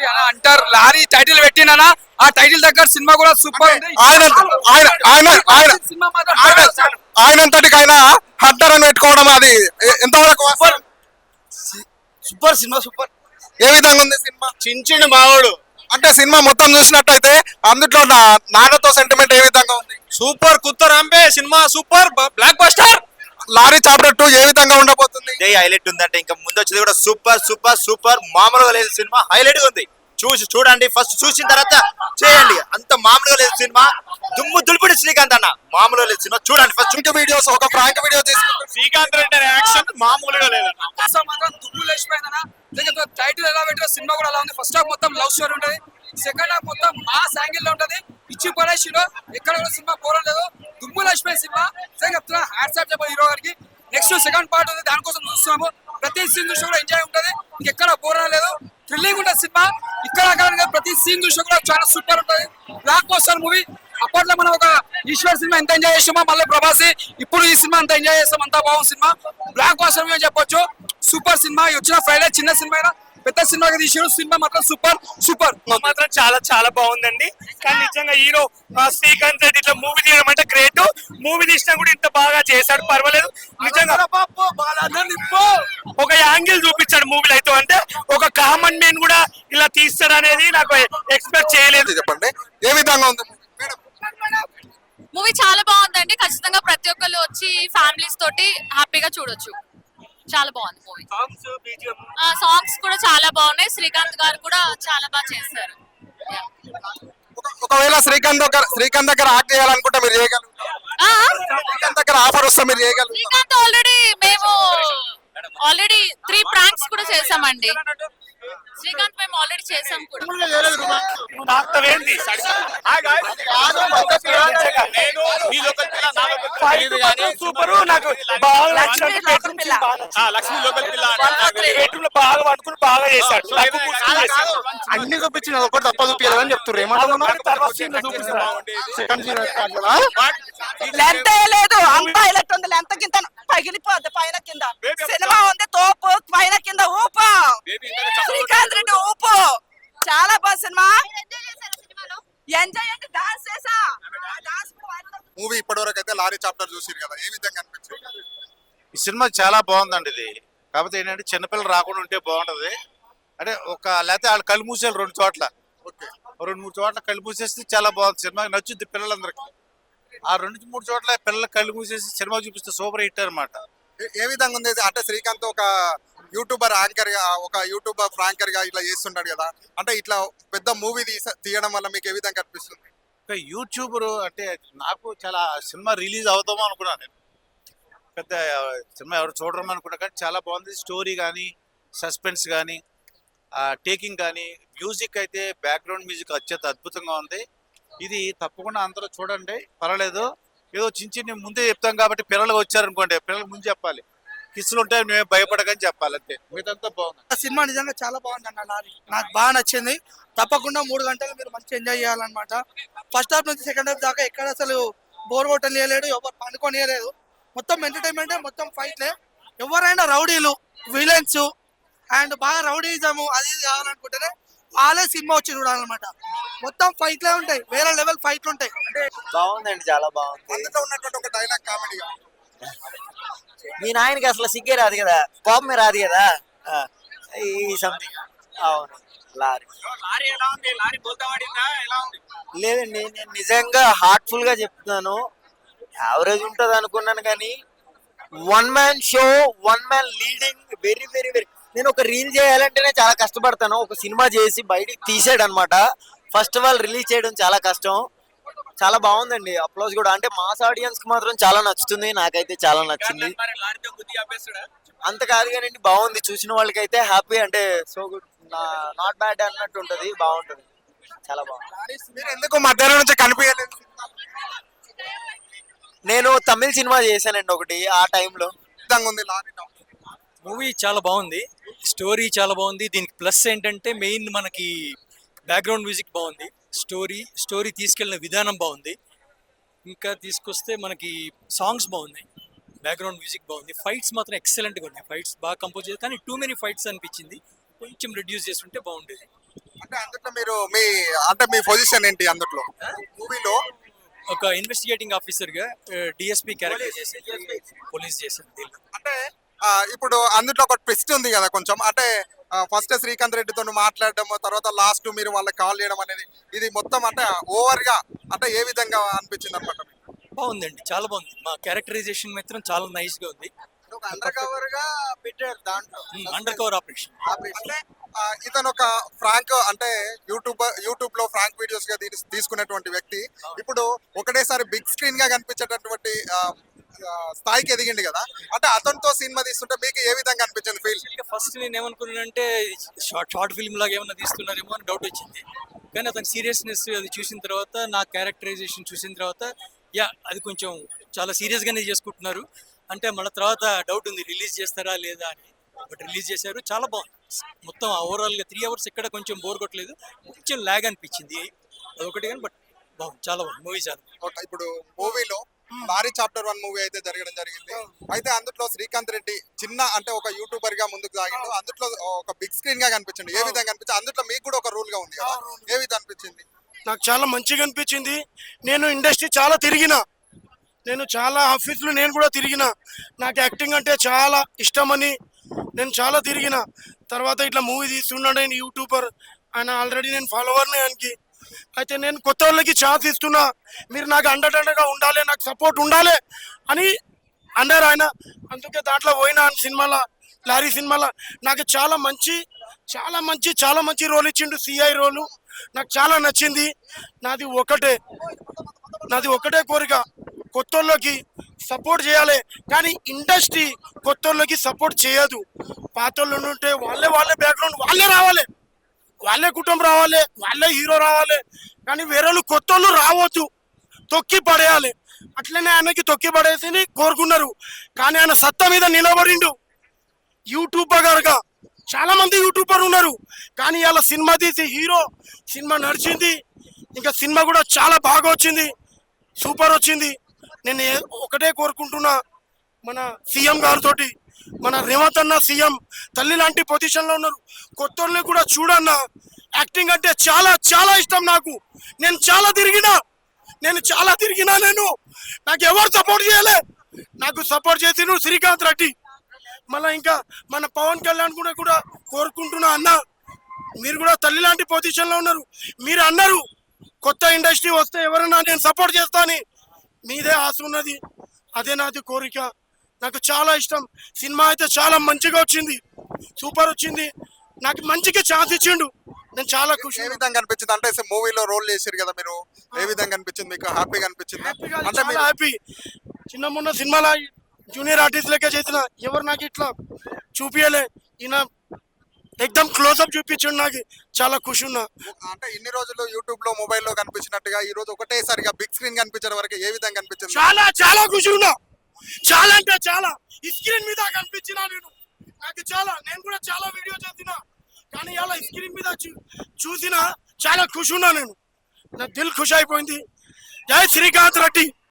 Movie అని అంటారు. Lorry title పెట్టినా ఆ టైటిల్ దగ్గర సినిమా కూడా సూపర్ ఉంది. సినిమా మాత్రం ఆయనంతటికి ఆయన హంటర్ అని పెట్టుకోవడం అది ఎంతవరకు సూపర్ సినిమా సూపర్. ఏ విధంగా ఉంది సినిమా? చించిండు మావాడు. అంటే సినిమా మొత్తం చూసినట్టయితే అందులో నాన్నతో సెంటిమెంట్ ఏ విధంగా ఉంది? సూపర్ కుత్తరంబే cinema, super blockbuster. Lorry chapter 2 ఏ విధంగా ఉండబోతుంది? ఇదే హైలైట్ ఉందంటే ఇంకా ముందు వచ్చేది కూడా సూపర్ సూపర్ సూపర్, మామూలుగా లేదు సినిమా, హైలైట్ గా ఉంది. చూడండి, ఫస్ట్ చూసిన తర్వాత చేయండి. అంత మామూలుగా లేదు సినిమా, దుమ్ము దులిపిడి శ్రీకాంత్ అన్న, మామూలుగా లేదు సినిమా. చూడండి ఫస్ట్ వీడియోస్, ఒక ప్రాంక్ వీడియో తీసుకుంటాం. శ్రీకాంత్ రెడ్డి యాక్షన్ మామూలుగా లేదన్న. మాత్రం దుమ్ము లేచిపోయిందన్న. టైటిల్ ఎలా పెట్టిన సినిమా కూడా అలా ఉంది. ఫస్ట్ హాఫ్ మొత్తం లవ్ స్టోరీ ఉంటది, సెకండ్ హాఫ్ మొత్తం మాస్ యాంగిల్ లో ఉంటది. ఇచ్చి పడేసిలో ఎక్కడ కూడా సినిమా పోరలేదు, దుమ్ము లేచిపోయిన సినిమా. చెప్తున్నా హ్యాట్స్ ఆఫ్ చెప్ప హీరో గారికి. నెక్స్ట్ సెకండ్ పార్ట్ ఉంది, దానికోసం చూస్తున్నాము. ప్రతి సీన్ చూసి కూడా ఎంజాయ్ ఉంటది, ఇంకెక్కడ బోర్ లేదు, థ్రిల్లింగ్ ఉంటుంది సినిమా. ఇక్కడ ప్రతి సీన్ చూసి కూడా చాలా సూపర్ ఉంటది. Block buster movie. అప్పట్లో మనం ఒక ఈశ్వర్ సినిమా ఎంత ఎంజాయ్ చేసామో మళ్ళీ ప్రభాసి ఇప్పుడు ఈ సినిమా అంత ఎంజాయ్ చేస్తాం. అంతా బాగుంది సినిమా, బ్లాక్ బస్టర్ మూవీ చెప్పొచ్చు. Super cinema. వచ్చిన ఫ్రైడే చిన్న సినిమా అయినా పెద్ద సినిమాగా తీసాడు. సినిమా మాత్రం సూపర్ సూపర్ మాత్రం చాలా చాలా బాగుందండి. కానీ నిజంగా హీరో శ్రీకాంత్ రెడ్డి ఇట్లా మూవీ తీయడం అంటే గ్రేట్. మూవీ తీసినా కూడా ఇంత బాగా చేశాడు, పర్వాలేదు. నిజంగా ఒక యాంగిల్ చూపించాడు మూవీలో అయితే, అంటే ఒక కామన్ మ్యాన్ కూడా ఇలా తీస్తాడు అనేది నాకు ఎక్స్పెక్ట్ చేయలేదు. చెప్పండి ఏ విధంగా ఉంది మూవీ? చాలా బాగుందండి. ఖచ్చితంగా ప్రతి ఒక్కళ్ళు వచ్చి ఫ్యామిలీస్ తోటి హ్యాపీగా చూడొచ్చు. చాలా బాగుంది మూవీ. సాంగ్స్ కూడా చాలా బాగున్నాయి. శ్రీకాంత్ గారు కూడా చాలా బాగా చేస్తారు. ఒకవేళ శ్రీకాంత్ దగ్గర యాక్ట్ చేయాలనుకుంటే మీరు చేయగలుగుతారు? శ్రీకాంత్ దగ్గర ఆఫర్ వస్తే మీరు చేయగలుగుతారు? శ్రీకాంత్ మేము ఆల్రెడీ 3 ప్రాంక్స్ కూడా చేసామండి. శ్రీకాంత్ మేము ఆల్రెడీ చేసాం కూడా. సూపర్. నాకు బాగా బాగా పట్టుకుని బాగా చేశాడు. అన్ని చూపించిన ఒకటి తప్ప చూపించాలని అని చెప్తున్నారు. లెంత్ లేదు, అంతా హైలైట్ ఉంది. లెంత్ కింద పగిలిపోద్ది, పైన కింద సినిమా ఉంది. తోపు పైన కింద ఊపు. శ్రీకాంత్ రెడ్డి ఊపు. చాలా బాగా సినిమా. ఎంజాయ్ అంటే డాన్స్ చేసా. మూవీ ఇప్పటివరకు అయితే లారీ చాప్టర్ చూసిరు కదా, ఏ విధంగా అనిపించింది? ఈ సినిమా చాలా బాగుందండి. ఇది కాకపోతే ఏంటంటే చిన్నపిల్లలు రాకుండా ఉంటే బాగుంటది. అంటే లేకపోతే వాళ్ళు కళ్ళు మూసేయాలి 2 చోట్ల, 2-3 చోట్ల కళ్ళు మూసేస్తే చాలా బాగుంది సినిమా, నచ్చుద్ది పిల్లలందరికీ. ఆ 2-3 చోట్ల పిల్లలు కళ్ళు మూసేసి సినిమా చూపిస్తే సూపర్ హిట్ అనమాట. ఏ విధంగా ఉంది అంటే శ్రీకాంత్ ఒక యూట్యూబర్ యాంకర్ గా, ఒక యూట్యూబర్ ఫ్రాంకర్ గా ఇట్లా చేస్తుంటాడు కదా, అంటే ఇట్లా పెద్ద మూవీ తీయడం వల్ల మీకు ఏ విధంగా అనిపిస్తుంది? ఒక యూట్యూబర్ అంటే నాకు చాలా సినిమా రిలీజ్ అవుతామో అనుకున్నాను నేను. పెద్ద సినిమా ఎవరు చూడడం అనుకున్నా, కానీ చాలా బాగుంది. స్టోరీ కానీ, సస్పెన్స్ కానీ, టేకింగ్ కానీ, మ్యూజిక్ అయితే బ్యాక్గ్రౌండ్ మ్యూజిక్ అత్యంత అద్భుతంగా ఉంది. ఇది తప్పకుండా అందరూ చూడండి, పర్వాలేదు. ఏదో చిన్న ముందే చెప్తాం కాబట్టి పిల్లలు వచ్చారనుకోండి, పిల్లలు ముందు చెప్పాలి. కిస్సులు ఉంటాయి, మేము భయపడకని చెప్పాలి అంతే. మీదంతా బాగుంది. సినిమా నిజంగా చాలా బాగుంది అన్న. లారీ నాకు బాగా నచ్చింది. తప్పకుండా 3 గంటలు మీరు మంచి ఎంజాయ్ చేయాలన్నమాట. ఫస్ట్ హాఫ్ నుంచి సెకండ్ హాఫ్ దాకా ఎక్కడ అసలు బోర్ కొట్టలేడు, ఎవరు పండుకోనియలేదు. మొత్తం ఎంటర్టైన్మెంట్, మొత్తం ఫైట్లే. ఎవరైనా రౌడీలు, విలన్స్ అండ్ బాగా రౌడీజము అది కావాలనుకుంటేనే వాళ్ళే సినిమా వచ్చి చూడాలన్నమాట. మొత్తం ఫైట్లే ఉంటాయి, వేరే లెవెల్ ఫైట్లు ఉంటాయి. బాగుందండి, చాలా బాగుంది. అందులో ఉన్నటువంటి ఒక డైలాగ్ కామెడీగా, మీ నాయనకి అసలు సిగ్గే రాదు కదా, కోపమే రాదు కదా, ఈ సంథింగ్. అవును. లారీ లేదండి, నేను నిజంగా హార్ట్ఫుల్ గా చెప్తున్నాను. యావరేజ్ ఉంటది అనుకున్నాను, కానీ 1 man show, 1 man leading, very very very. నేను ఒక రీల్ చేయాలంటేనే చాలా కష్టపడతాను. ఒక సినిమా చేసి బయటికి తీసాడు అనమాట. ఫస్ట్ ఆఫ్ ఆల్ రిలీజ్ చేయడం చాలా కష్టం. చాలా బాగుందండి. అప్లోజ్ కూడా అంటే మాస్ ఆడియన్స్ కి మాత్రం చాలా నచ్చుతుంది. నాకైతే చాలా నచ్చింది. అంత కాదు కానీ బాగుంది. చూసిన వాళ్ళకైతే హ్యాపీ, అంటే సో గుడ్, నాట్ బ్యాడ్ అన్నట్టు ఉంటది. బాగుంటది, చాలా బాగుంది. మీరు ఎందుకు మధ్యాహ్నం నుంచి కనిపించలేదు? నేను తమిళ సినిమా చేశానండి ఒకటి, ఆ టైంలో. ఉంది లారీ మూవీ చాలా బాగుంది, స్టోరీ చాలా బాగుంది. దీనికి ప్లస్ ఏంటంటే మెయిన్ మనకి బ్యాక్గ్రౌండ్ మ్యూజిక్ బాగుంది, స్టోరీ తీసుకెళ్ళిన విధానం బాగుంది. ఇంకా తీసుకొస్తే మనకి సాంగ్స్ బాగున్నాయి, బ్యాక్గ్రౌండ్ మ్యూజిక్ బాగుంది. ఫైట్స్ మాత్రం ఎక్సలెంట్గా ఉన్నాయి. ఫైట్స్ బాగా కంపోజ్ చేయాలి, కానీ టూ మెనీ ఫైట్స్ అనిపించింది. కొంచెం రెడ్యూస్ చేస్తుంటే బాగుండేది. అంటే అందులో మీరు మీ పొజిషన్ ఏంటి అందులో మూవీలో? ఒక ఇన్వెస్టిగేటింగ్ ఆఫీసర్ గా డిఎస్పీ క్యారెక్టర్ చేసేది, పోలీస్ చేసేది దీనిలో. అంటే ఇప్పుడు అందులో ఒక ట్విస్ట్ ఉంది కదా కొంచెం, అంటే ఫస్ట్ శ్రీకాంత్ రెడ్డితో మాట్లాడడం, తర్వాత లాస్ట్ మీరు వాళ్ళకి కాల్ చేయడం అనేది, ఇది మొత్తం అంటే ఓవర్ గా అంటే ఏ విధంగా అనిపించింది అనమాట? బాగుందండి, చాలా బాగుంది. మా క్యారెక్టరైజేషన్ మాత్రం చాలా నైస్ గా ఉంది. అండర్ కవర్ గా పెట్టారు దాంట్లో. Under cover operation. అంటే ఇతను ఒక ఫ్రాంక్ అంటే యూట్యూబ్ లో ఫ్రాంక్ వీడియోస్ గా తీసుకునేటువంటి వ్యక్తి ఇప్పుడు ఒకటేసారి బిగ్ స్క్రీన్ గా కనిపించేటటువంటి స్థాయికి ఎదిగింది కదా, అంటే అతనితో సినిమా తీస్తుంటే మీకు ఏ విధంగా అనిపించింది ఫీల్? ఫస్ట్ నేను ఏమనుకున్నానంటే షార్ట్ ఫిల్మ్ లాగా ఏమన్నా తీస్తున్నారేమో అని డౌట్ వచ్చింది. కానీ అతని సీరియస్నెస్ అది చూసిన తర్వాత, నా క్యారెక్టరైజేషన్ చూసిన తర్వాత, అది కొంచెం చాలా సీరియస్ గానే చేసుకుంటున్నారు. అంటే మళ్ళీ తర్వాత డౌట్ ఉంది రిలీజ్ చేస్తారా లేదా అని. బట్ రిలీజ్ చేశారు, చాలా బాగుంది. మొత్తం ఓవరాల్ గా 3 hours ఎక్కడ కొంచెం బోర్ కొట్టలేదు, కొంచెం లాగ్ అనిపించింది అదొకటి. కానీ బట్ బాగుంది, చాలా బాగుంది మూవీ. చాలా ఇప్పుడు మూవీలో లారీ చాప్టర్ 1 మూవీ అయితే జరగడం జరిగింది. అయితే అందులో శ్రీకాంత్ రెడ్డి చిన్న అంటే ఒక యూట్యూబర్ గా ముందుకు సాగిండు, అందులో ఒక బిగ్ స్క్రీన్ గా కనిపించింది. ఏ విధంగా అనిపించింది? అందులో మీకు కూడా ఒక రూల్ గా ఉంది కదా, ఏ విధంగా అనిపించింది? నాకు చాలా మంచిగా అనిపించింది. నేను ఇండస్ట్రీ చాలా తిరిగిన, నేను చాలా ఆఫీసులు నేను కూడా తిరిగిన. నాకు యాక్టింగ్ అంటే చాలా ఇష్టమని నేను చాలా తిరిగిన. తర్వాత ఇట్లా మూవీ తీస్తున్నాడు ఆయన యూట్యూబర్, ఆయన ఆల్రెడీ నేను ఫాలోవర్ని ఆయనకి. అయితే నేను కొత్త వాళ్ళకి ఛాన్స్ ఇస్తున్నా, మీరు నాకు అండగా ఉండాలి, నాకు సపోర్ట్ ఉండాలి అని అన్నారు ఆయన. అందుకే దాంట్లో పోయిన సినిమాలో, లారీ సినిమాలో నాకు చాలా మంచి రోల్ ఇచ్చిండు, సిఐ రోలు. నాకు చాలా నచ్చింది. నాది ఒకటే కోరిక, కొత్తోళ్ళకి సపోర్ట్ చేయాలి. కానీ ఇండస్ట్రీ కొత్తోళ్ళకి సపోర్ట్ చేయదు. పాతోళ్ళు ఉంటే వాళ్ళే బ్యాక్గ్రౌండ్ వాళ్ళే రావాలి, వాళ్ళే కుటుంబం రావాలి, వాళ్ళే హీరో రావాలి. కానీ వేరేళ్ళు కొత్తోళ్ళు రావద్దు, తొక్కి పడేయాలి. అట్లనే ఆయనకి తొక్కి పడేసి కోరుకున్నారు. కానీ ఆయన సత్తా మీద నిలబడిండు. యూట్యూబర్ గారుగా చాలా మంది యూట్యూబర్ ఉన్నారు, కానీ ఇలా సినిమా తీసి హీరో సినిమా నడిచింది. ఇంకా సినిమా కూడా చాలా బాగా వచ్చింది, సూపర్ వచ్చింది. నేను ఒకటే కోరుకుంటున్నా, మన సీఎం గారితో, మన రేవంత్ అన్న సీఎం తల్లి లాంటి పొజిషన్లో ఉన్నారు. కొత్తోళ్ళని కూడా చూడన్నా, యాక్టింగ్ అంటే చాలా ఇష్టం నాకు. నేను చాలా తిరిగినా, నాకు ఎవరు సపోర్ట్ చేయలే, నాకు సపోర్ట్ చేసిన శ్రీకాంత్ రెడ్డి. మళ్ళీ ఇంకా మన పవన్ కళ్యాణ్ కూడా కోరుకుంటున్నా, అన్న మీరు కూడా తల్లి లాంటి పొజిషన్లో ఉన్నారు. మీరు అన్నారు కొత్త ఇండస్ట్రీ వస్తే ఎవరన్నా నేను సపోర్ట్ చేస్తాను, మీదే ఆశ ఉన్నది, అదే నాది కోరిక. నాకు చాలా ఇష్టం. సినిమా అయితే చాలా మంచిగా వచ్చింది, సూపర్ వచ్చింది. నాకు మంచిగా ఛాన్స్ ఇచ్చిండు, నేను చాలా ఖుషి. ఏ విధంగా అనిపించింది? అంటే మూవీలో రోల్ చేశారు కదా మీరు, ఏ విధంగా అనిపించింది మీకు? హ్యాపీగా అనిపించింది? అంటే చాలా హ్యాపీ. మొన్న సినిమాలో జూనియర్ ఆర్టిస్ట్ లెక్క చేసిన, ఎవరు నాకు ఇట్లా చూపియలే, ఈయన ఎక్దమ్ క్లోజ్అప్ చూపించండి, నాకు చాలా ఖుషి ఉన్నా. అంటే ఇన్ని రోజులు యూట్యూబ్ లో మొబైల్లో కనిపించినట్టుగా ఈ రోజు ఒకటేసారిగా బిగ్ స్క్రీన్ కనిపించడం వరకు ఏ విధంగా కనిపించింది? చాలా ఖుషి ఉన్నా, చాలా అంటే చాలా. ఈ స్క్రీన్ మీద కనిపించినా నేను కూడా చాలా వీడియో చేసిన, కానీ ఇలా స్క్రీన్ మీద చూసిన చాలా ఖుషి ఉన్నా. నా దిల్ ఖుషి అయిపోయింది. జై శ్రీకాంత్ రెడ్డి.